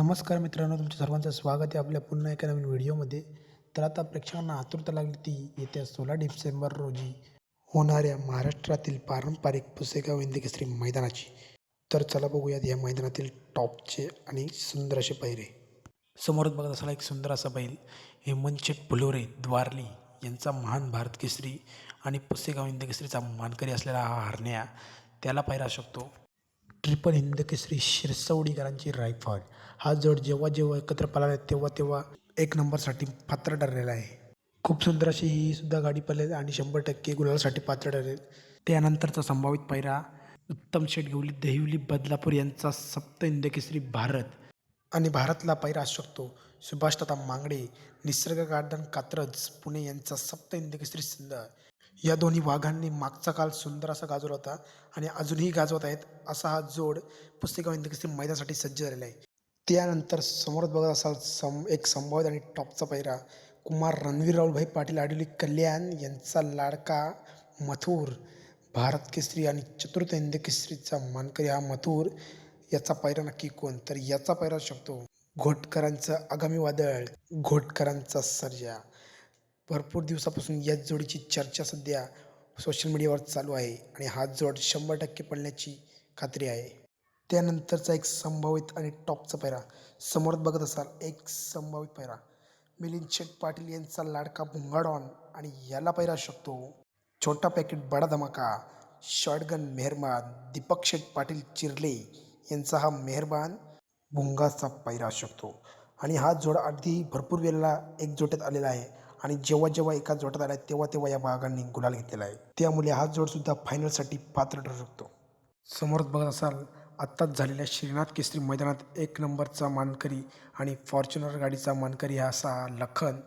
नमस्कार मित्रांनो, तुमच्या सर्वांचं स्वागत आहे आपल्या पुन्हा एका नवीन व्हिडिओमध्ये. तर आता प्रेक्षकांना आतुरता लागली ती येत्या 16 डिसेंबर रोजी होणाऱ्या महाराष्ट्रातील पारंपरिक पुसेगाव हिंदकेसरी मैदानाची. तर चला बघूयात या मैदानातील टॉपचे आणि सुंदर असे पायरे. समोरच बघत असलेला एक सुंदर असा बैल हेमंतशेठ फुलोरे द्वारली यांचा महान भारत केसरी आणि पुसेगाव हिंदकेसरीचा मानकरी असलेला हा हरण्या त्याला पायरा शकतो. ट्रिपल हिंदकेसरी शिरसवडीकरांची रायफल हा जोड जेव्हा जेव्हा एकत्र पळाला तेव्हा तेव्हा एक नंबरसाठी पात्र ठरलेला आहे. खूप सुंदर अशी ही सुद्धा गाडी पळेल आणि 100% गुलालासाठी पात्र ठरेल. त्यानंतरचा संभावित पायरा उत्तम शेठ गवली दहिवली बदलापूर यांचा सप्त हिंदकेसरी भारत आणि भारतला पायरा असू शकतो. सुभाष दादा मांगडे निसर्ग गार्डन कात्रज पुणे यांचा सप्त हिंदकेसरी सिंध. या दोन्ही वाघांनी मागचा काल सुंदर असा गाजवला होता आणि अजूनही गाजवत आहेत. असा हा जोड पुसेगाव हिंदकेसरी मैदानासाठी सज्ज झालेला आहे. त्यानंतर समोरच बघत असाल एक संभावित आणि टॉपचा पैरा कुमार रणवीर राहुलभाई पाटील आडिवली कल्याण यांचा लाडका मथुर भारत केसरी आणि चतुर्थ हिंदकेसरीचा मानकरी हा मथुर. याचा पैरा नक्की कोण? तर याचा पैरा शकतो घोटकरांचं आगामी वादळ, घोटकरांचा सर्जा. भरपूर दिवसापासून याच जोडीची चर्चा सध्या सोशल मीडियावर चालू आहे आणि हा जोड 100% पडण्याची खात्री आहे. त्यानंतरचा एक संभावित आणि टॉपचा पैरा समोर बघत असाल एक संभावित पैरा मिलिंद शेठ पाटील यांचा लाडका भुंगाडॉन आणि याला पैरा शकतो छोटा पॅकेट बडा धमाका शॉटगन मेहरबान दीपक शेठ पाटील चिरले यांचा हा मेहरबान भुंगाचा पैरा शकतो. आणि हा जोड अगदी भरपूर वेळेला एक जोट्यात आलेला आहे आणि जेव्हा जेव्हा एका जोट्यात आला तेव्हा तेव्हा या भागांनी गुलाल घेतलेला आहे. त्यामुळे हा जोडसुद्धा फायनलसाठी पात्र ठरू शकतो. समोरच बघत असाल आत्ताच झालेल्या श्रीनाथ केसरी मैदानात एक नंबरचा मानकरी आणि फॉर्च्युनर गाडीचा मानकरी हा असा लखन.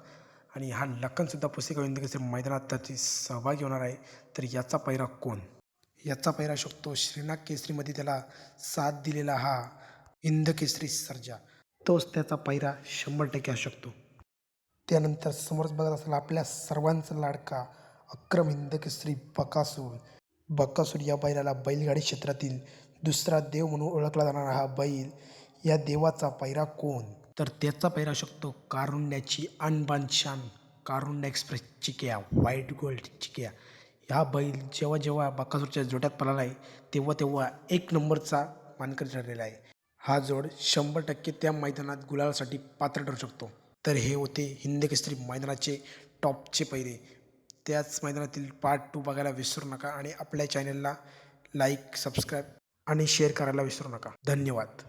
आणि हा लखनसुद्धा पुसेगाव हिंदकेसरी मैदानात त्याची सहभागी होणार आहे. तर याचा पैरा कोण? याचा पैरा शकतो श्रीनाथ केसरीमध्ये त्याला साथ दिलेला हा हिंदकेसरी सर्जा. तोच त्याचा पैरा 100% असू शकतो. त्यानंतर समोरच बघत असाल आपल्या सर्वांचा लाडका अक्रम हिंदकेसरी बकासूर. बकासूर या बैलाला बैलगाडी क्षेत्रातील दुसरा देव म्हणून ओळखला जाणारा हा बैल. या देवाचा पैरा कोण? तर त्याचा पैरा शकतो कारुंड्याची आणबान शान कारुंडा एक्सप्रेस चिक्या व्हाईट गोल्ड चिक्या. हा बैल जेव्हा जेव्हा बकासूरच्या जोड्यात पळाला आहे तेव्हा तेव्हा एक नंबरचा मानकरी ठरलेला आहे. हा जोड 100% त्या मैदानात गुलालासाठी पात्र ठरू शकतो. तर हे होते हिंदकेसरी मैदानाचे टॉपचे पैरे. त्याच मैदानातील पार्ट 2 बघायला विसरू नका आणि आपल्या चॅनलला लाईक, सबस्क्राईब आणि शेअर करायला विसरू नका. धन्यवाद.